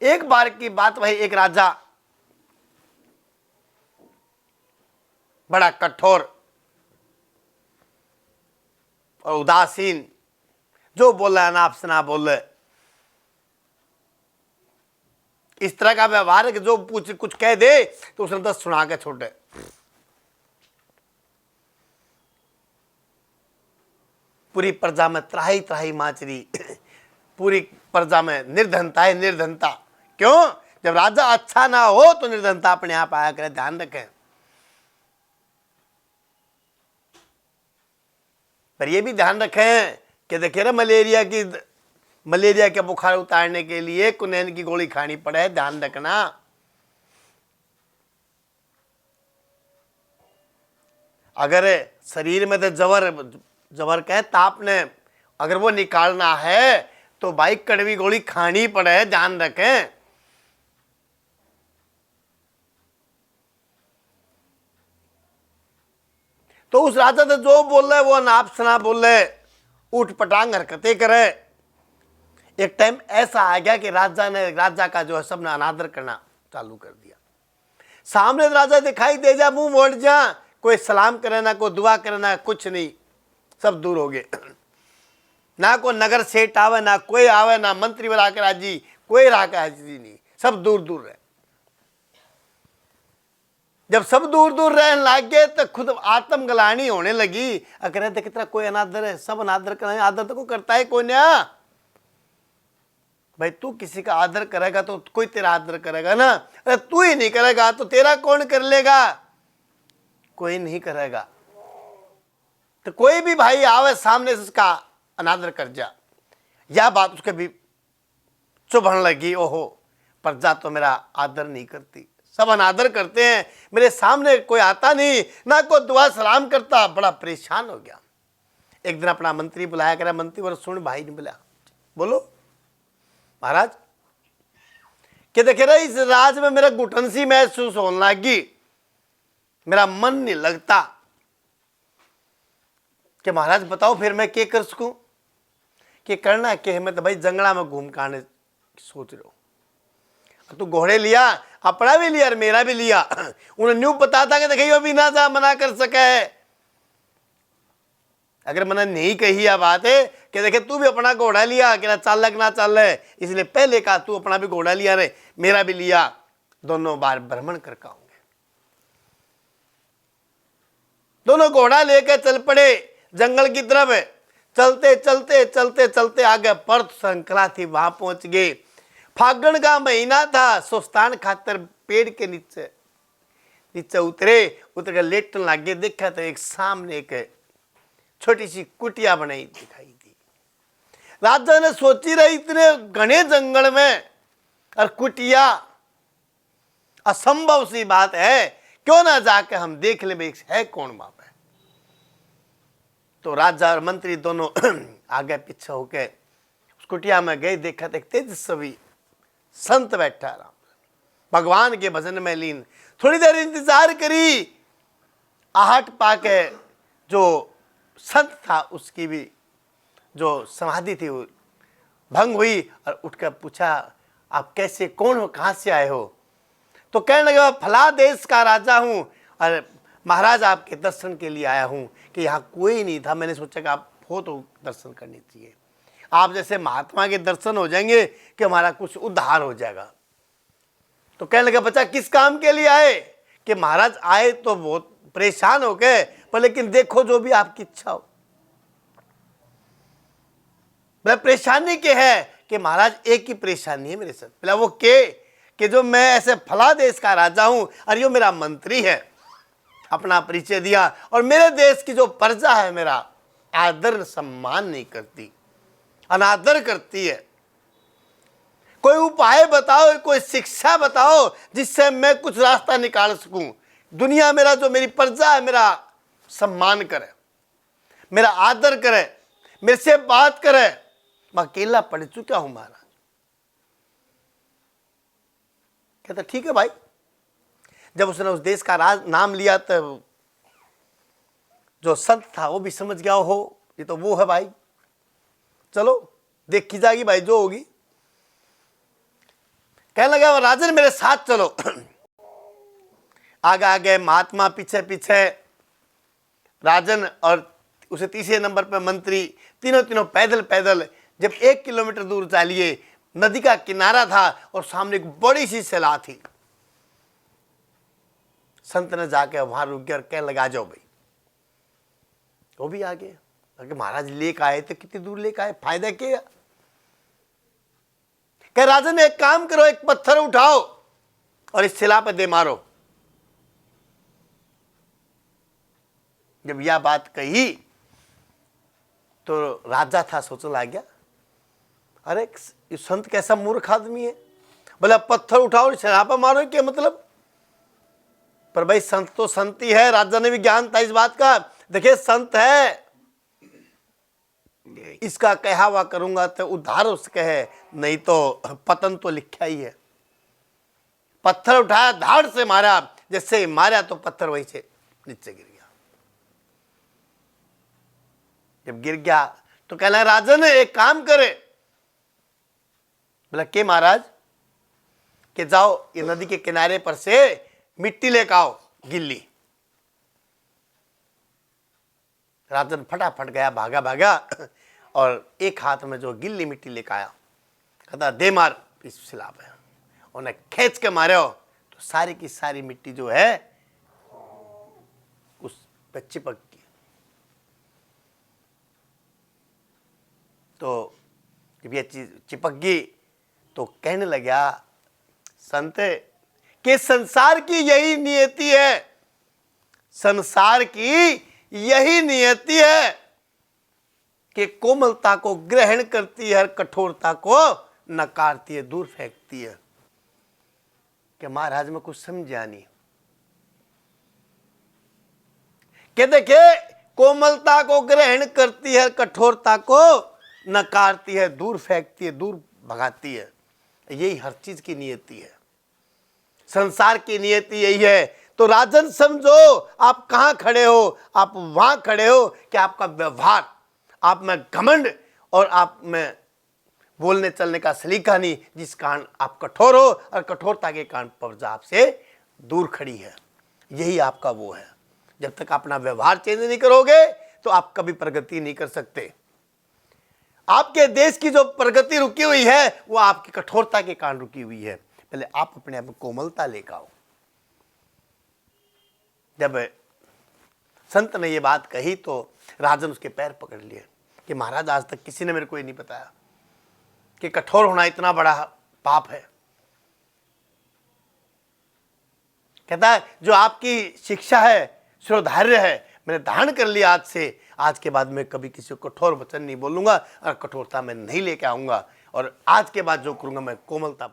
एक बार की बात, भाई एक राजा बड़ा कठोर और उदासीन, जो बोला नाप से ना बोले, इस तरह का व्यवहार है कि जो कुछ कह दे तो उसने 10 सुना के छोड़े। पूरी प्रजा में त्राही त्राही माचरी, पूरी प्रजा में निर्धनता है, निर्धनता। क्यों? जब राजा अच्छा ना हो तो निर्धनता अपने आप आया करे, ध्यान रखें। पर यह भी ध्यान रखें कि देखिए ना, मलेरिया के बुखार उतारने के लिए कुनैन की गोली खानी पड़े, ध्यान रखना। अगर शरीर में तो जबर कहे ताप ने अगर वो निकालना है तो भाई कड़वी गोली खानी पड़े, ध्यान रखें। तो उस राजा ने जो बोल रहे वो नाप सना बोल रहे, उठ पटांग हरकतें करे। एक टाइम ऐसा आ गया कि राजा का जो है सबने अनादर करना चालू कर दिया। सामने राजा दिखाई दे जा, मुंह मोड़ जा, कोई सलाम करे ना, कोई दुआ करे ना, कुछ नहीं, सब दूर हो गए। ना कोई नगर सेठ आवे, ना कोई आवे, ना मंत्री बना के राजी, कोई राके हाजिरी नहीं, सब दूर दूर रहे। जब सब दूर दूर रहने लग गए तो खुद आत्म गलानी होने लगी। अगर देख तरह कोई अनादर है, सब अनादर कर, आदर तो को करता है कोई ना। भाई तू किसी का आदर करेगा तो कोई तेरा आदर करेगा ना, अरे तू ही नहीं करेगा तो तेरा कौन कर लेगा? कोई नहीं करेगा। तो कोई भी भाई आवे सामने से उसका अनादर कर जा, यह बात उसके भी चुभन लगी। ओहो, प्रजा तो मेरा आदर नहीं करती, सब अनादर करते हैं, मेरे सामने कोई आता नहीं, ना कोई दुआ सलाम करता। बड़ा परेशान हो गया। एक दिन अपना मंत्री बुलाया, कह रहा मंत्री बोले सुन भाई, नहीं बोला बोलो महाराज कि देखे रहे इस राज में मेरा घुटन सी महसूस होने लगी, मेरा मन नहीं लगता। कि महाराज बताओ फिर मैं क्या कर सकूं? कि करना क्या है, मैं तो भाई जंगला में घूम के आने सोच रहा हूं। तू घोड़े लिया, अपना भी लिया और मेरा भी लिया। उन्हें न्यू पता था कि देखिए भी ना जा मना कर सके है। अगर मैंने नहीं कही यह बात है कि देखे तू भी अपना घोड़ा लिया, कि ना चल लग ना चल रहे, इसलिए पहले कहा तू अपना भी घोड़ा लिया रे, मेरा भी लिया, दोनों बार भ्रमण कर आऊंगे। दोनों घोड़ा लेकर चल पड़े जंगल की तरफ। चलते चलते चलते चलते आगे परत श्रृंखला थी, वहां पहुंच गए। फागण का महीना था, सुस्तान खातर पेड़ के नीचे उतर के लेटने लगे। देखा तो एक सामने एक छोटी सी कुटिया बनाई दिखाई दी। राजा ने सोची रही इतने घने जंगल में और कुटिया, असंभव सी बात है, क्यों ना जाके हम देख ले भाई है कौन वहां पे। तो राजा और मंत्री दोनों आगे पीछे होके उस कुटिया में गए। देखा तो एक तेजस्वी संत बैठा राम भगवान के भजन में लीन। थोड़ी देर इंतजार करी, आहट पाके जो संत था उसकी भी जो समाधि थी वो भंग हुई, और उठकर पूछा आप कैसे, कौन हो, कहाँ से आए हो? तो कहने लगे फला देश का राजा हूँ और महाराज आपके दर्शन के लिए आया हूँ। कि यहाँ कोई नहीं था, मैंने सोचा कि आप हो तो दर्शन करने चाहिए, आप जैसे महात्मा के दर्शन हो जाएंगे कि हमारा कुछ उद्धार हो जाएगा। तो कहने लगा बच्चा किस काम के लिए आए? कि महाराज आए तो बहुत परेशान हो गए, पर लेकिन देखो जो भी आपकी इच्छा हो। वह परेशानी के है कि महाराज एक ही परेशानी है मेरे साथ। बोला वो कि जो मैं ऐसे फला देश का राजा हूं और यो मेरा मंत्री है। अपना परिचय दिया, और मेरे देश की जो प्रजा है मेरा आदर सम्मान नहीं करती, अनादर करती है। कोई उपाय बताओ, कोई शिक्षा बताओ जिससे मैं कुछ रास्ता निकाल सकूं। दुनिया मेरा जो मेरी प्रजा है मेरा सम्मान करे, मेरा आदर करे, मेरे से बात करे। मैं अकेला पड़ चुका हूं महाराज। कहता ठीक है भाई। जब उसने उस देश का नाम लिया तो जो संत था वो भी समझ गया, हो ये तो वो है भाई, चलो देखी जाएगी भाई जो होगी। कहने लगा राजन मेरे साथ चलो। आगे आगे महात्मा, पीछे पीछे राजन और उसे तीसरे नंबर पर मंत्री, तीनों तीनों पैदल पैदल। जब 1 किलोमीटर दूर चालिए, नदी का किनारा था और सामने एक बड़ी सी सैला थी। संत ने जाके वहां रुक गया और कहने लगा जाओ भाई। वो भी आ गए। महाराज लेक आए तो कितनी दूर लेक आए, फायदा क्या? कह राजन एक काम करो, एक पत्थर उठाओ और इस शिला पे दे मारो। जब यह बात कही तो राजा था, सोचने लग गया अरे ये संत कैसा मूर्ख आदमी है, बोला पत्थर उठाओ और शिला पे मारो, क्या मतलब? पर भाई संत तो संत ही है। राजा ने भी ज्ञान था इस बात का। देखिए संत है, इसका कहा हुआ करूंगा तो उद्धार उसके है, नहीं तो पतन तो लिखा ही है। पत्थर उठाया, धाड़ से मारा, जैसे मारा तो पत्थर वहीं से नीचे गिर गया। जब गिर गया तो कहना राजन एक काम करे। बोला के महाराज? कि जाओ ये नदी के किनारे पर से मिट्टी लेकर आओ गिल्ली। राजन फटाफट गया, भागा भागा और एक हाथ में जो गिल्ली मिट्टी लेकर आया, कहता दे मार इस शिला पे। उन्हें खींच के मारे हो तो सारी की सारी मिट्टी जो है उस पे चिपक गई। तो जब ये चीज चिपक गई तो कहने लगा संत कि संसार की यही नियति है, संसार की यही नियति है कि कोमलता को ग्रहण करती है, कठोरता को नकारती है, दूर फेंकती है। कि महाराज में कुछ समझा नहीं। कि देखिए कोमलता को ग्रहण करती है, कठोरता को नकारती है, दूर फेंकती है, दूर भगाती है। यही हर चीज की नियति है, संसार की नियति यही है। तो राजन समझो आप कहां खड़े हो, आप वहां खड़े हो कि आपका व्यवहार, आप में घमंड और आप में बोलने चलने का सलीका नहीं, जिस कारण आप कठोर हो और कठोरता के कारण प्रजा आपसे दूर खड़ी है। यही आपका वो है। जब तक अपना व्यवहार चेंज नहीं करोगे तो आप कभी प्रगति नहीं कर सकते। आपके देश की जो प्रगति रुकी हुई है वो आपकी कठोरता के कारण रुकी हुई है। पहले आप अपने आप में कोमलता लेकर आओ। जब संत ने ये बात कही तो राजन उसके पैर पकड़ लिए कि महाराज आज तक किसी ने मेरे को ये नहीं बताया कि कठोर होना इतना बड़ा पाप है। कहता है जो आपकी शिक्षा है, शिरोधार्य है, मैंने धारण कर लिया आज से। आज के बाद मैं कभी किसी को कठोर वचन नहीं बोलूंगा और कठोरता मैं नहीं लेके आऊंगा, और आज के बाद जो करूंगा मैं कोमलता